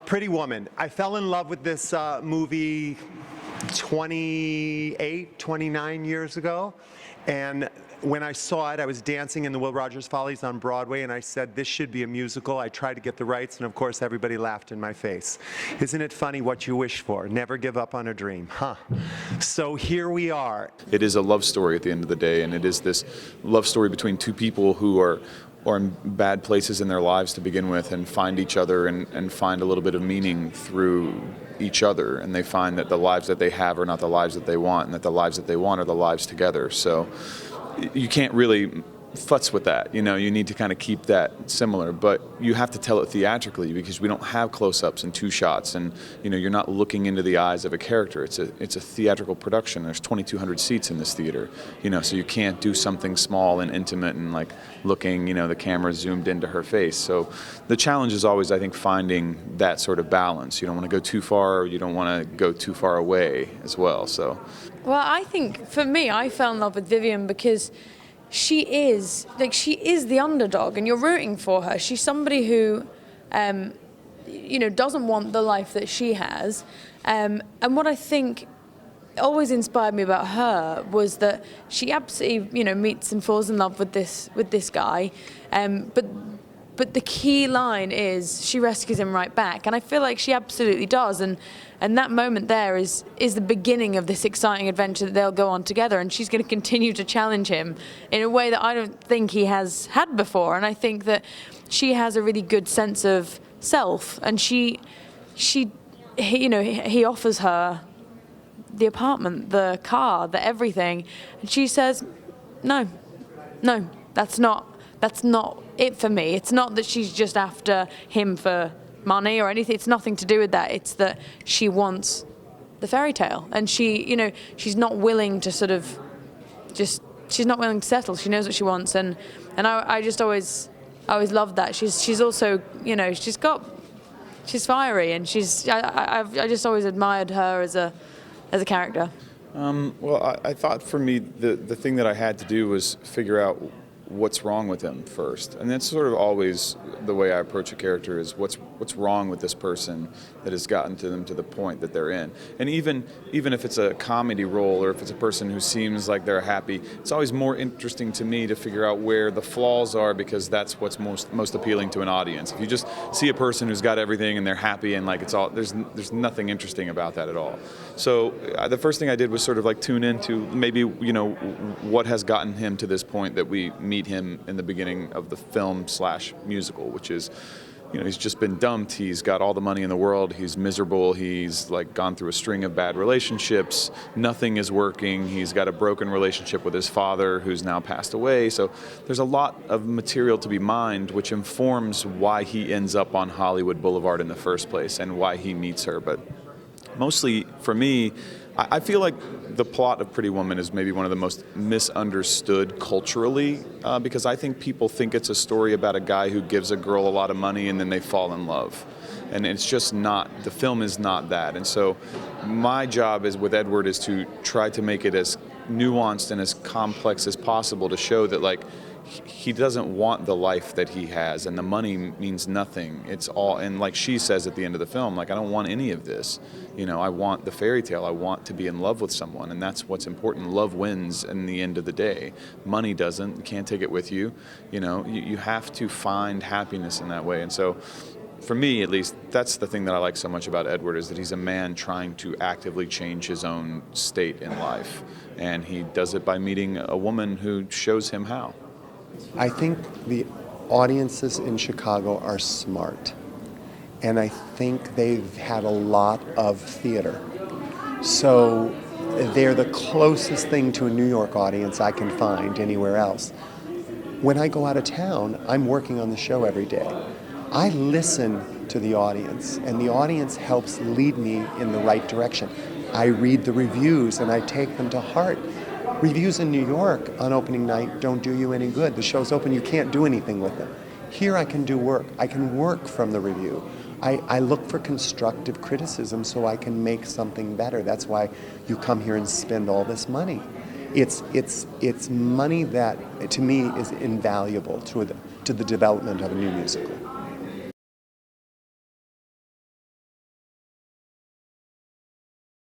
Pretty Woman. I fell in love with this movie 29 years ago. And when I saw it, I was dancing in the Will Rogers Follies on Broadway, and I said, this should be a musical. I tried to get the rights, and of course, everybody laughed in my face. Isn't it funny what you wish for? Never give up on a dream, huh? So here we are. It is a love story at the end of the day, and it is this love story between two people who are in bad places in their lives to begin with, and find each other and find a little bit of meaning through each other, and they find that the lives that they have are not the lives that they want, and that the lives that they want are the lives together. So you can't really futz with that, you need to kind of keep that similar, but you have to tell it theatrically because we don't have close-ups and two shots, and you're not looking into the eyes of a character. It's a theatrical production. There's 2,200 seats in this theater, so you can't do something small and intimate and like looking, the camera zoomed into her face. So the challenge is always, I think, finding that sort of balance. You don't want to go too far, or you don't want to go too far away as well. So, well, I think for me, I fell in love with Vivian because she is the underdog, and you're rooting for her. She's somebody who, doesn't want the life that she has. And what I think always inspired me about her was that she absolutely, meets and falls in love with this guy. But the key line is she rescues him right back, and I feel like she absolutely does. And that moment there is the beginning of this exciting adventure that they'll go on together, and she's going to continue to challenge him in a way that I don't think he has had before. And I think that she has a really good sense of self, and he offers her the apartment, the car, the everything, and she says, no, that's not it for me. It's not that she's just after him for money or anything. It's nothing to do with that. It's that she wants the fairy tale, and she's not willing to she's not willing to settle. She knows what she wants, and I just always loved that. She's also, she's fiery, and I just always admired her as a character. Well, I thought for me the thing that I had to do was figure out what's wrong with him first, and that's sort of always the way I approach a character, is what's wrong with this person that has gotten to them to the point that they're in. And even if it's a comedy role, or if it's a person who seems like they're happy, it's always more interesting to me to figure out where the flaws are, because that's what's most appealing to an audience. If you just see a person who's got everything and they're happy and like it's all, there's nothing interesting about that at all. So the first thing I did was sort of like tune into maybe what has gotten him to this point that we meet him in the beginning of the film/musical, which is, he's just been dumped. He's got all the money in the world. He's miserable. He's like gone through a string of bad relationships. Nothing is working. He's got a broken relationship with his father, who's now passed away. So there's a lot of material to be mined, which informs why he ends up on Hollywood Boulevard in the first place and why he meets her. But mostly for me, I feel like the plot of Pretty Woman is maybe one of the most misunderstood culturally, because I think people think it's a story about a guy who gives a girl a lot of money and then they fall in love. And it's just not, the film is not that. And so my job with Edward is to try to make it as nuanced and as complex as possible, to show that like he doesn't want the life that he has, and the money means nothing. It's all, and like she says at the end of the film, like, I don't want any of this. I want the fairy tale. I want to be in love with someone, and that's what's important. Love wins in the end of the day. Money doesn't. You can't take it with you. You have to find happiness in that way. And so for me, at least, that's the thing that I like so much about Edward, is that he's a man trying to actively change his own state in life. And he does it by meeting a woman who shows him how. I think the audiences in Chicago are smart, and I think they've had a lot of theater. So they're the closest thing to a New York audience I can find anywhere else. When I go out of town, I'm working on the show every day. I listen to the audience, and the audience helps lead me in the right direction. I read the reviews, and I take them to heart. Reviews in New York on opening night don't do you any good. The show's open, you can't do anything with them. Here I can do work. I can work from the review. I look for constructive criticism so I can make something better. That's why you come here and spend all this money. It's money that, to me, is invaluable to the development of a new musical.